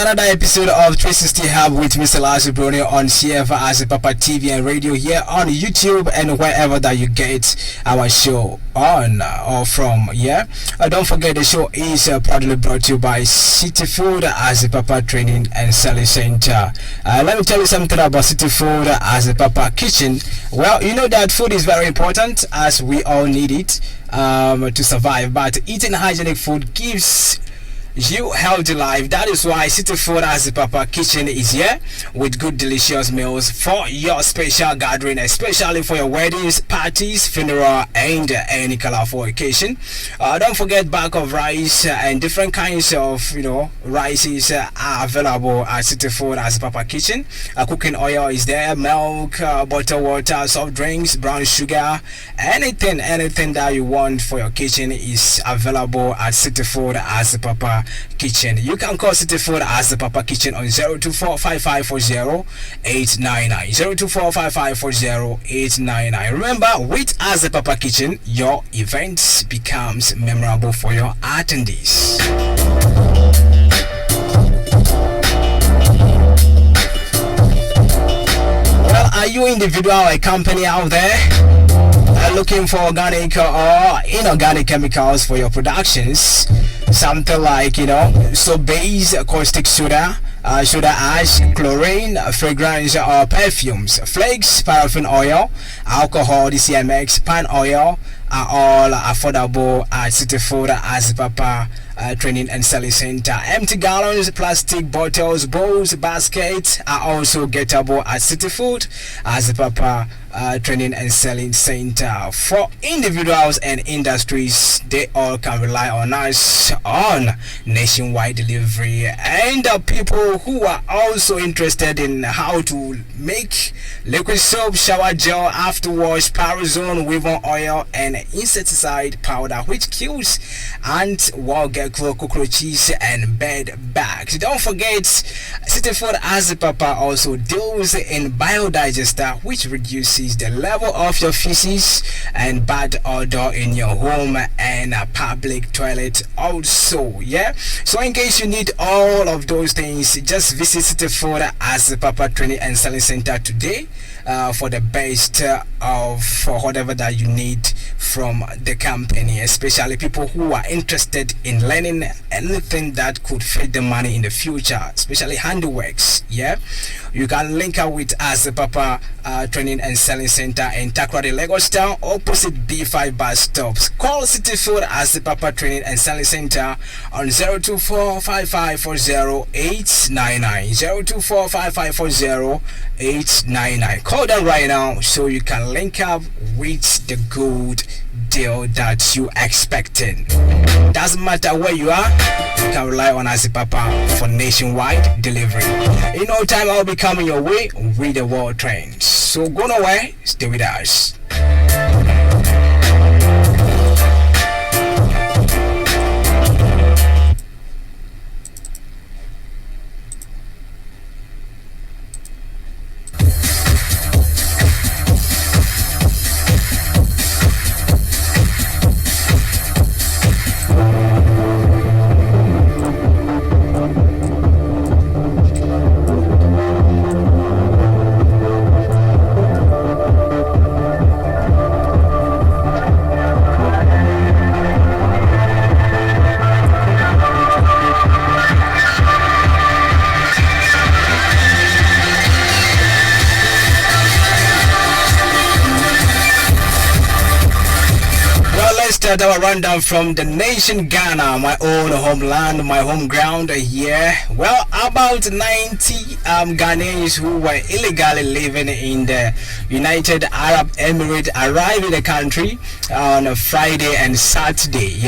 another episode of 360 Hub with Mr. Salasi Broni on CFA ADZEPAPA TV and radio here on YouTube and wherever that you get our show on or from. Don't forget the show is proudly brought to you by City Food ADZEPAPA Training and Selling Center. Let me tell you something about City Food ADZEPAPA Kitchen. Well, you know that food is very important as we all need it to survive, but eating hygienic food gives you healthy life. That is why City Food ADZEPAPA Kitchen is here with good delicious meals for your special gathering, especially for your weddings, parties, funeral and any colorful occasion. Don't forget bag of rice and different kinds of rices are available at City Food ADZEPAPA Kitchen. Cooking oil is there, milk, bottled water, soft drinks, brown sugar, anything that you want for your kitchen is available at City Food ADZEPAPA Kitchen. You can call City Food ADZEPAPA Kitchen on 024-5540-899. Remember, with ADZEPAPA Kitchen, your event becomes memorable for your attendees. Well, are you individual or a company out there looking for organic or inorganic chemicals for your productions? Something like soap base, caustic soda, soda ash, chlorine, fragrance or perfumes, flakes, paraffin oil, alcohol, DCMX, palm oil are all affordable at City Food ADZEPAPA Training and Selling Center. Empty gallons, plastic bottles, bowls, baskets are also gettable at City Food ADZEPAPA Training and Selling Center. For individuals and industries, they all can rely on us on nationwide delivery. And people who are also interested in how to make liquid soap, shower gel, afterwash, Parazone, Weavon oil and insecticide powder which kills ants, wild gecko, cockroaches and bed bugs. Don't forget, City Food ADZEPAPA also deals in biodigester which reduces the level of your feces and bad odor in your home and a public toilet also. So in case you need all of those things, just visit City Food ADZEPAPA Training and Selling Center today for the best for whatever that you need from the company, especially people who are interested in learning anything that could feed the money in the future, especially handiworks. You can link up with ADZEPAPA Training and Selling Center in Takoradi, Lagos Town, opposite B5 bus stops. Call City Food ADZEPAPA Training and Selling Center on 024-5540-899. 024-5540-899. Call them right now so you can link up with the good deal that you expecting. Doesn't matter where you are, you can rely on ADZEPAPA for nationwide delivery. In no time, I'll be coming your way with the world trends. So go nowhere, stay with us. Our rundown from the nation Ghana, my own homeland, my home ground here. Well, about 90 Ghanaians who were illegally living in the United Arab Emirates arrived in the country on Friday and Saturday.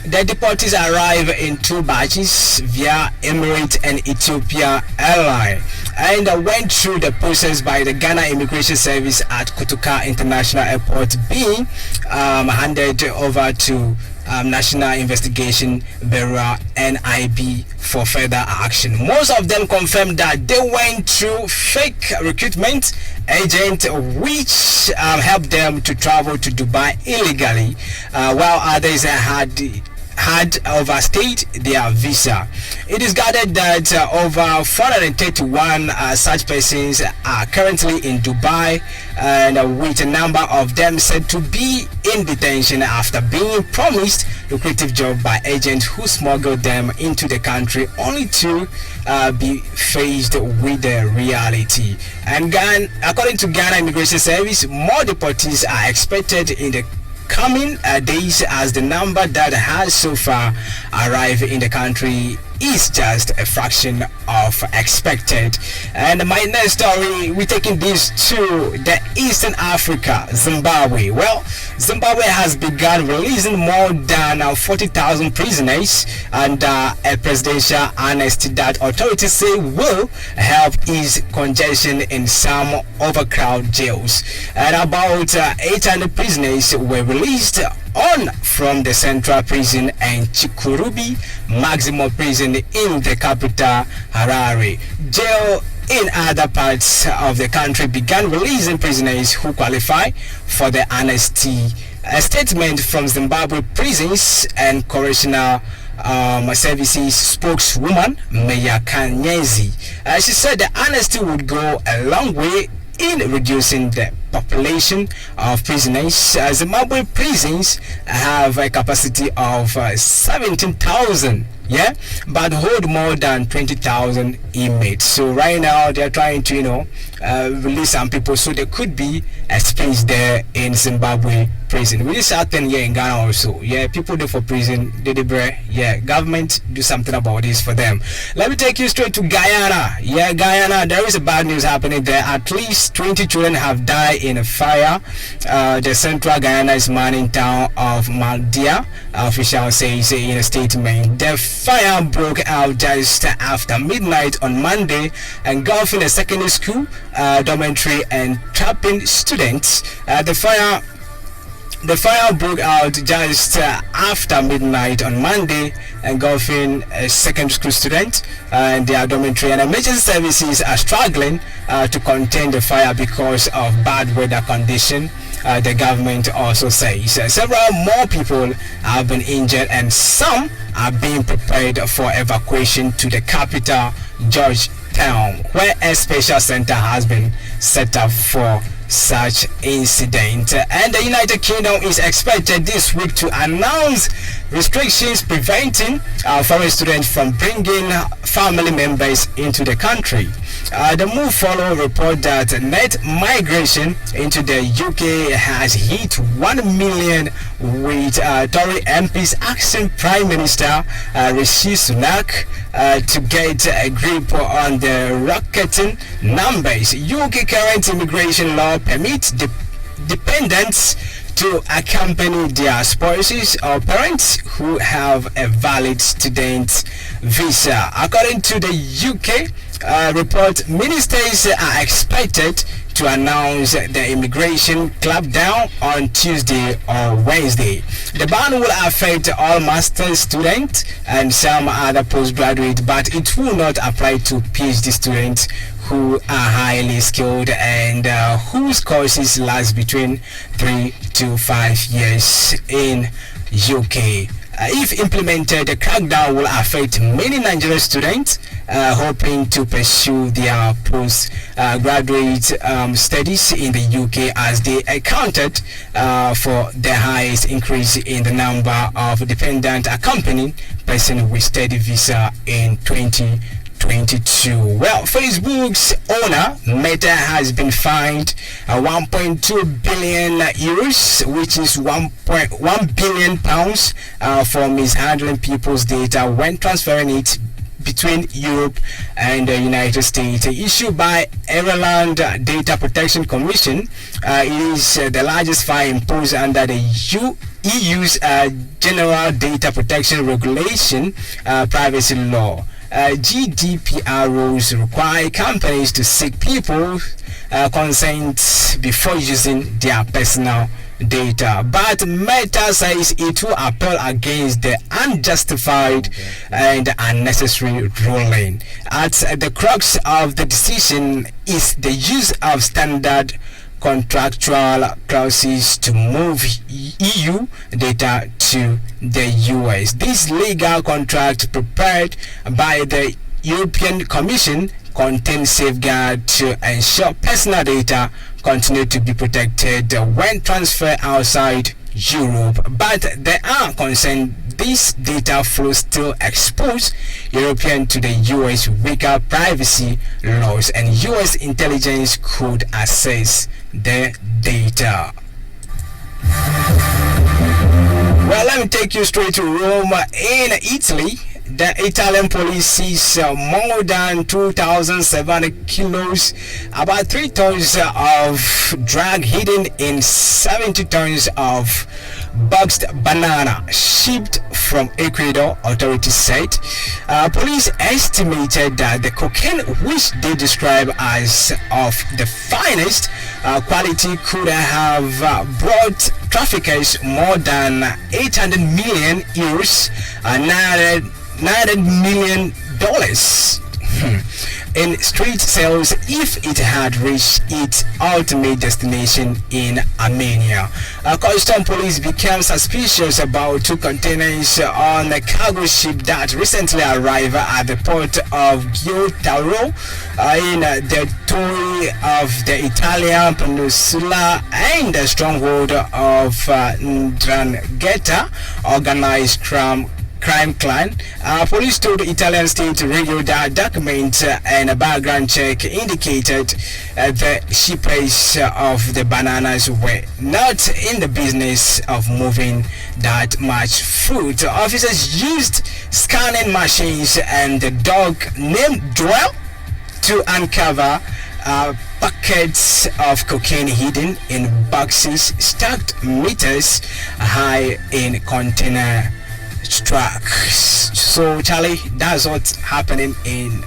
The deportees arrived in two batches via Emirates and Ethiopia Airline and went through the process by the Ghana Immigration Service at Kotoka International Airport, being handed over to National Investigation Bureau (NIB) for further action. Most of them confirmed that they went through fake recruitment agent which helped them to travel to Dubai illegally, while others had had overstayed their visa. It is gathered that over 431 such persons are currently in Dubai, and with a number of them said to be in detention after being promised lucrative job by agents who smuggled them into the country only to be faced with the reality. And according to Ghana Immigration Service, more deportees are expected in the coming days, as the number that has so far arrived in the country is just a fraction of expected. And my next story, we're taking this to the Eastern Africa, Zimbabwe. Well, Zimbabwe has begun releasing more than 40,000 prisoners under a presidential amnesty that authorities say will help ease congestion in some overcrowded jails. And about 800 prisoners were released on from the central prison and Chikurubi maximum prison in the capital Harare. Jail in other parts of the country began releasing prisoners who qualify for the amnesty. A statement from Zimbabwe Prisons and Correctional Services spokeswoman Meya Kanyezi, she said the amnesty would go a long way in reducing the population of prisoners. Zimbabwe prisons have a capacity of 17,000, but hold more than 20,000 inmates. So right now they're trying to release some people, so there could be a space there in Zimbabwe prison. We just happen here in Ghana also. People there for prison, government do something about this for them. Let me take you straight to Guyana. Guyana, there is a bad news happening there. At least 20 children have died in a fire. The central Guyana's mining town of Maldia, officials say in a statement. The fire broke out just after midnight on Monday, engulfing a secondary school dormitory and trapping students. The fire broke out just after midnight on Monday, engulfing a secondary school student and their dormitory. And emergency services are struggling to contain the fire because of bad weather condition. The government also says several more people have been injured and some are being prepared for evacuation to the capital, Georgetown, where a special center has been set up for such incident. And the United Kingdom is expected this week to announce restrictions preventing foreign students from bringing family members into the country. The move follows a report that net migration into the UK has hit 1 million, with Tory MPs asking Prime Minister Rishi Sunak to get a grip on the rocketing numbers. UK current immigration law permits dependents to accompany their spouses or parents who have a valid student visa. According to the UK report, ministers are expected to announce the immigration clampdown on Tuesday or Wednesday. The ban will affect all master's students and some other postgraduate, but it will not apply to PhD students who are highly skilled and whose courses last between 3 to 5 years in UK. If implemented, the crackdown will affect many Nigerian students hoping to pursue their postgraduate studies in the UK, as they accounted for the highest increase in the number of dependent accompanying person with study visa in 2022. Well, Facebook's owner Meta has been fined 1.2 billion euros, which is 1.1 billion pounds, for mishandling people's data when transferring it between Europe and the United States. Issued by Ireland Data Protection Commission, it is the largest fine imposed under the EU's General Data Protection Regulation privacy law. GDPR rules require companies to seek people's consent before using their personal data, but Meta says it will appeal against the unjustified and unnecessary ruling. At the crux of the decision is the use of standard contractual clauses to move EU data to into the US. This legal contract prepared by the European Commission contains safeguards to ensure personal data continue to be protected when transferred outside Europe, but there are concerns this data flow still expose Europeans to the US weaker privacy laws, and US intelligence could access their data. Well, let me take you straight to Rome in Italy. The Italian police seized more than 2,700 kilos, about 3 tons of drug hidden in 70 tons of boxed banana shipped from Ecuador, authorities said. Police estimated that the cocaine, which they describe as of the finest quality, could have brought traffickers more than 800 million euros, $900 million in street sales if it had reached its ultimate destination in Armenia. Custom police became suspicious about 2 containers on a cargo ship that recently arrived at the port of Giottaro in the territory of the Italian peninsula and the stronghold of Ndrangheta organized crime clan. Police told Italian state radio that documents and a background check indicated the shippers of the bananas were not in the business of moving that much fruit. Officers used scanning machines and the dog named Joel to uncover packets of cocaine hidden in boxes stacked meters high in container trucks. So Charlie, that's what's happening in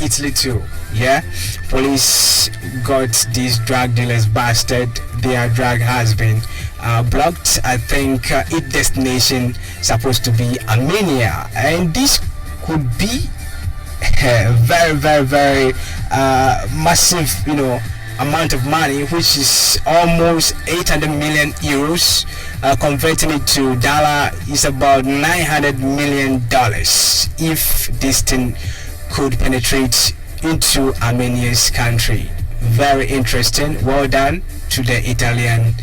Italy too. Yeah, police got these drug dealers busted. Their drug has been blocked. I think its destination supposed to be Armenia, and this could be very massive, amount of money, which is almost 800 million euros. Converting it to dollar is about $900 million if this thing could penetrate into Armenia's country. Very interesting. Well done to the Italian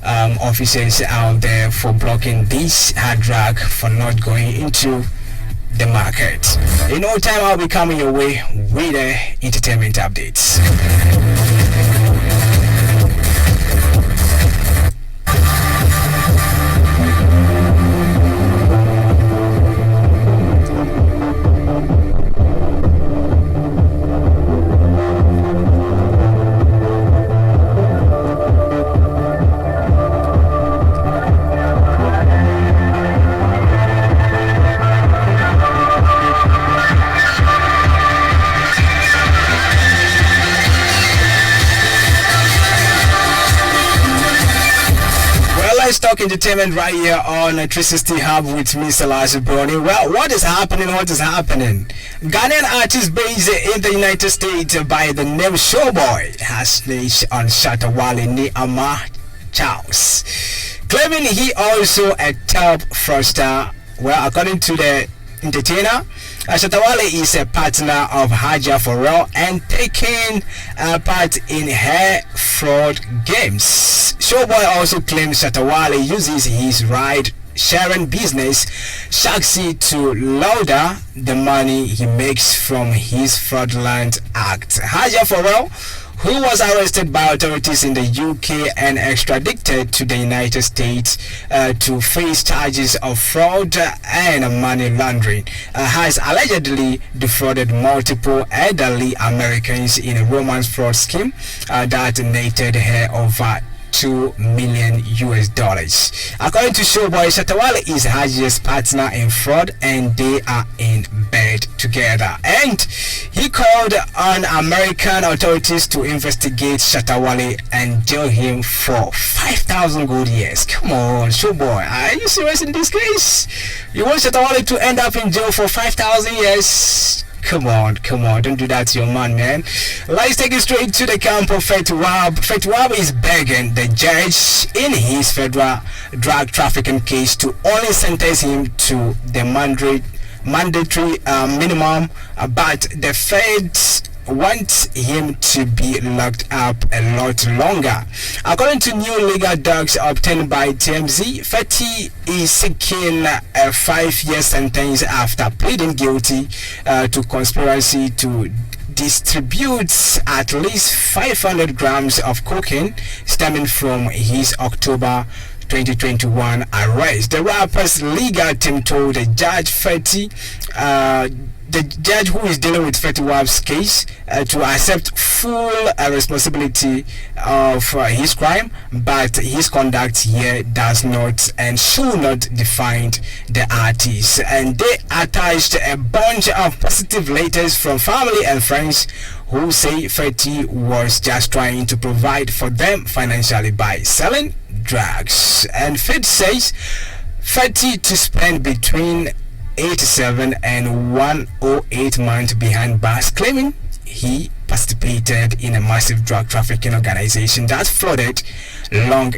officers out there for blocking this hard drug for not going into the market. In no time, I'll be coming your way with the entertainment updates. Talk entertainment right here on 360 Hub with me, salasi, broni. Well, what is happening? Ghanaian artist based in the United States by the name Showboy has snitched on Shatta Wale Niama Charles, claiming he also a top fraudster. Well, according to the entertainer, Shatta Wale is a partner of Haja Pharrell and taking part in her fraud games. Showboy also claims Shatta Wale uses his ride-sharing business, Shaxi, to launder the money he makes from his fraudulent act. Haja Pharrell, who was arrested by authorities in the UK and extradited to the United States to face charges of fraud and money laundering, has allegedly defrauded multiple elderly Americans in a romance fraud scheme that netted her over $2 million. According to Showboy, Shatta Wale is Haji's partner in fraud and they are in bed together. And he called on American authorities to investigate Shatta Wale and jail him for 5,000 good years. Come on, Showboy, are you serious in this case? You want Shatta Wale to end up in jail for 5,000 years? Come on, don't do that to your man. Let's take it straight to the camp of Fetwab. Fetwab is begging the judge in his federal drug trafficking case to only sentence him to the mandatory minimum, but the feds want him to be locked up a lot longer. According to new legal docs obtained by TMZ, Fetty is seeking a 5-year sentence after pleading guilty to conspiracy to distribute at least 500 grams of cocaine stemming from his October 2021 arrest. The rapper's legal team told the judge the judge who is dealing with Fetty Wap's case to accept full responsibility of his crime, but his conduct here does not and should not define the artist. And they attached a bunch of positive letters from family and friends who say Fetty was just trying to provide for them financially by selling drugs. And Fed says Fetty to spend between 87 and 108 months behind bars, claiming he participated in a massive drug trafficking organization that flooded Long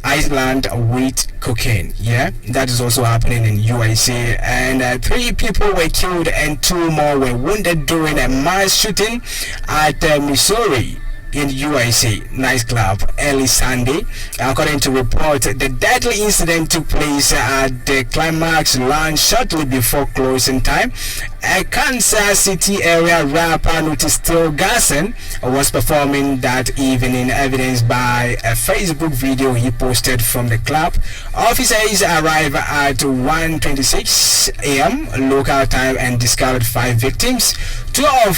Island with cocaine. Yeah, that is also happening in USA. And 3 people were killed and 2 more were wounded during a mass shooting at Missouri in USA nightclub early Sunday. According to report, the deadly incident took place at the Climax Lounge shortly before closing time. A Kansas City area rapper Notice Still Garson was performing that evening, evidenced by a Facebook video he posted from the club. Officers arrived at 1:26 a.m. local time and discovered 5 victims. 2 of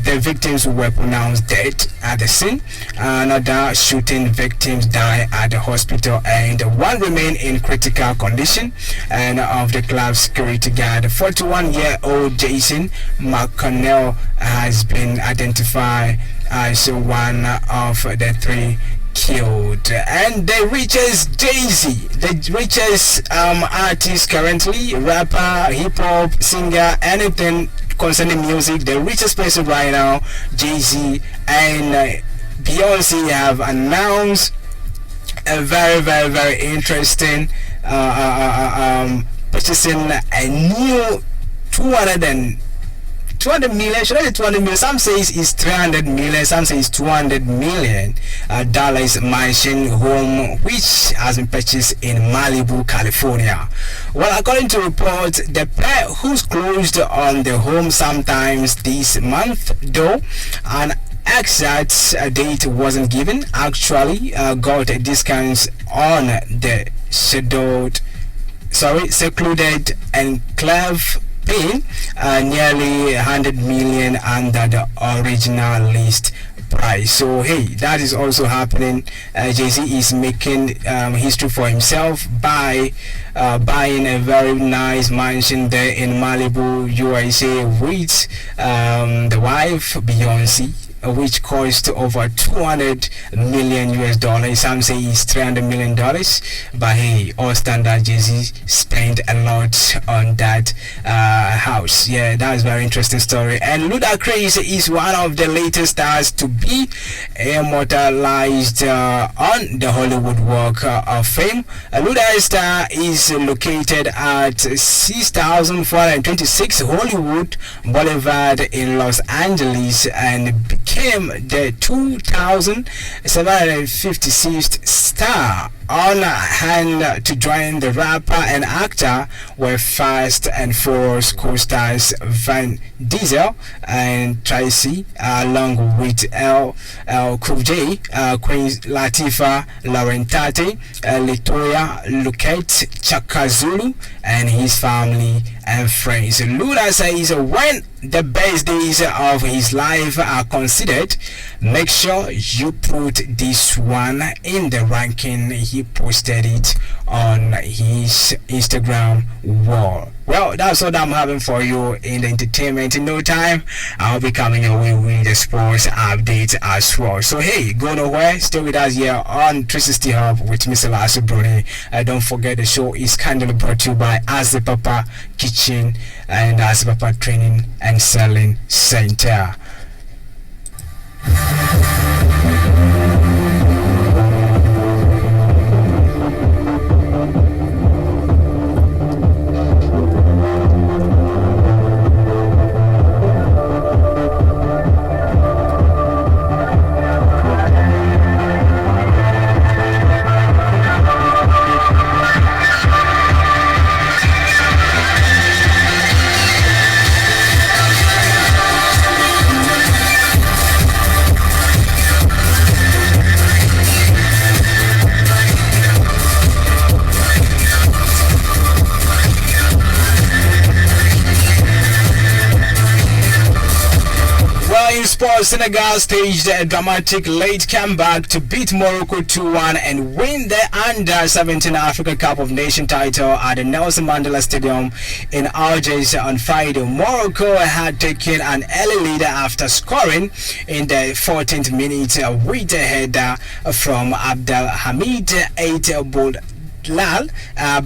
the victims were pronounced dead at the scene. Another shooting victims died at the hospital and 1 remained in critical condition. And of the club's security guard, 41-year-old Jason McConnell has been identified as one of the 3 killed. And the richest Jay-Z, the richest artist currently, rapper, hip-hop, singer, anything concerning music, the richest person right now, Jay-Z and Beyonce have announced a very interesting purchasing a new 200 million, should I say 200 million? Some say it's 300 million, some say it's 200 million dollars mansion home, which has been purchased in Malibu, California. Well, according to reports, the pair, who's closed on the home sometimes this month, though an exact date wasn't given, actually got discounts on the secluded enclave, paying nearly 100 million under the original list price. So hey, that is also happening. Jay-Z is making history for himself by buying a very nice mansion there in Malibu, USA, with the wife Beyonce, which cost over 200 million US dollars. Some say it's 300 million dollars, but hey, all standard, Jay-Z spent a lot on that house. Yeah, that's very interesting story. And Ludacris is one of the latest stars to be immortalized on the Hollywood Walk of Fame. Ludacris is located at 6426 Hollywood Boulevard in Los Angeles and became the 2,756th star on hand to join the rapper and actor, where Fast and Furious co-stars Vin Diesel and Tracy, along with LL Cool J, Queen Latifah, Lauren Tate, Latoya Luket, Chaka Zulu, and his family and friends. Luda says when the best days of his life are considered, make sure you put this one in the ranking. He he posted it on his Instagram wall. Well, that's what I'm having for you in the entertainment. In no time, I'll be coming your way with the sports update as well. So hey, go nowhere. Stay with us here on 360 Hub with Mr. Salasi, broni. Don't forget the show is kindly brought to you by ADZEPAPA Kitchen and ADZEPAPA Training and Selling Center. In sports, Senegal staged a dramatic late comeback to beat Morocco 2-1 and win the Under-17 Africa Cup of Nations title at the Nelson Mandela Stadium in Algiers on Friday. Morocco had taken an early lead after scoring in the 14th minute with a header from Abdelhamid 8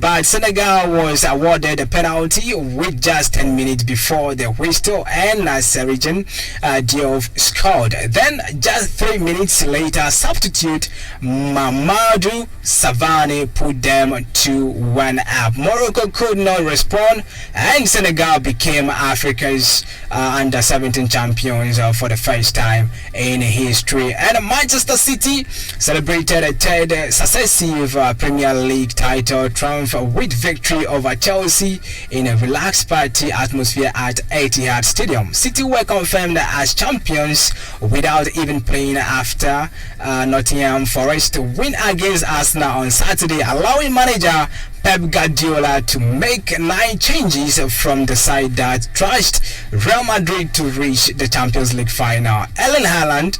but Senegal was awarded a penalty with just 10 minutes before the whistle, and Serigne Diop scored. Then just 3 minutes later, substitute Mamadou Savani put them 2-1 up. Morocco could not respond, and Senegal became Africa's under-17 champions for the first time in history. And Manchester City celebrated a third successive Premier League title triumph with victory over Chelsea in a relaxed party atmosphere at Etihad Stadium. City were confirmed as champions without even playing after Nottingham Forest win against Arsenal on Saturday, allowing manager Pep Guardiola to make 9 changes from the side that trashed Real Madrid to reach the Champions League final. Erling Haaland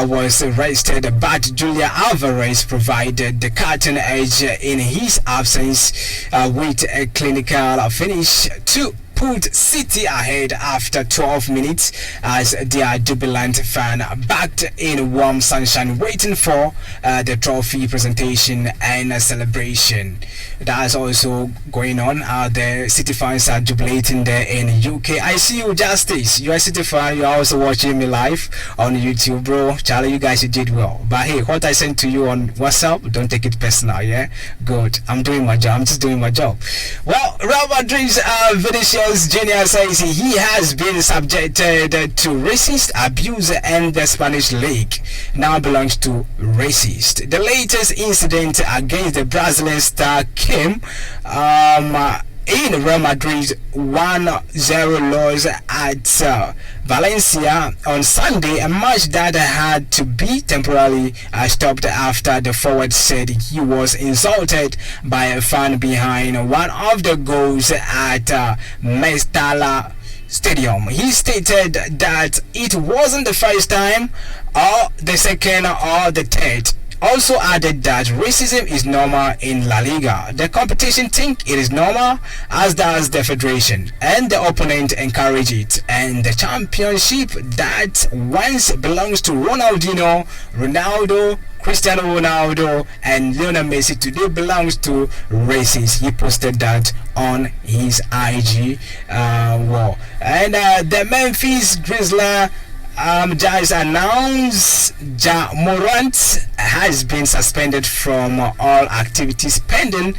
was rested, but Julian Alvarez provided the cutting edge in his absence with a clinical finish to put City ahead after 12 minutes as their jubilant fan backed in warm sunshine waiting for the trophy presentation and celebration. That's also going on out there. City fans are jubilating there in UK. I see you, Justice. You're a City fan. You're also watching me live on YouTube, bro. Charlie, you guys, you did well. But hey, what I sent to you on WhatsApp, don't take it personal, yeah? Good. I'm doing my job. I'm just doing my job. Well, Real Madrid's Vinicius Junior says he has been subjected to racist abuse, and the Spanish league now belongs to racist. The latest incident against the Brazilian star came in Real Madrid's 1-0 loss at Valencia on Sunday, a match that had to be temporarily stopped after the forward said he was insulted by a fan behind one of the goals at Mestalla Stadium. He stated that it wasn't the first time or the second or the third. Also added that racism is normal in La Liga. The competition think it is normal, as does the federation, and the opponent encourage it. And the championship that once belongs to Ronaldinho, Ronaldo, Cristiano Ronaldo and Lionel Messi today belongs to racists. He posted that on his IG wall. And the Memphis Grizzlies just announced Ja Morant has been suspended from all activities pending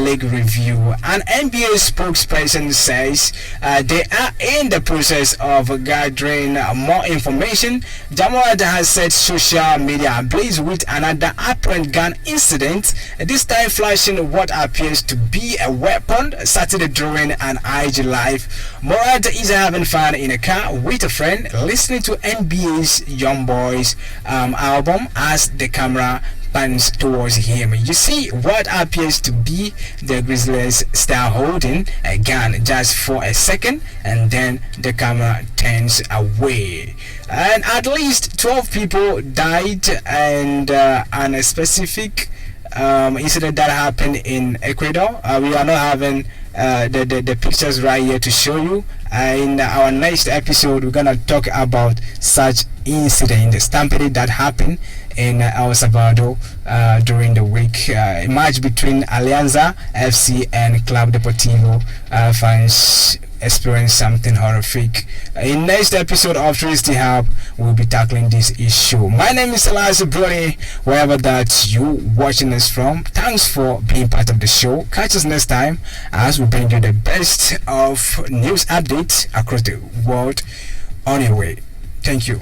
league review. An NBA spokesperson says they are in the process of gathering more information. Ja Morant has set social media ablaze with another apparent gun incident, this time flashing what appears to be a weapon Saturday during an IG live. Morant is having fun in a car with a friend listening to NBA's Young Boys album as the camera pans towards him. You see what appears to be the Grizzlies star holding a gun just for a second, and then the camera turns away. And at least 12 people died, and on a specific incident that happened in Ecuador. We are not having the pictures right here to show you. In our next episode, we're gonna talk about such incident, the stampede that happened in El Salvador during the week. A match between Alianza FC and Club Deportivo fans experienced something horrific. In next episode of 360 Hub, we'll be tackling this issue. My name is Salasi, broni, wherever that you watching us from. Thanks for being part of the show. Catch us next time as we bring you the best of news updates across the world on your way. Thank you.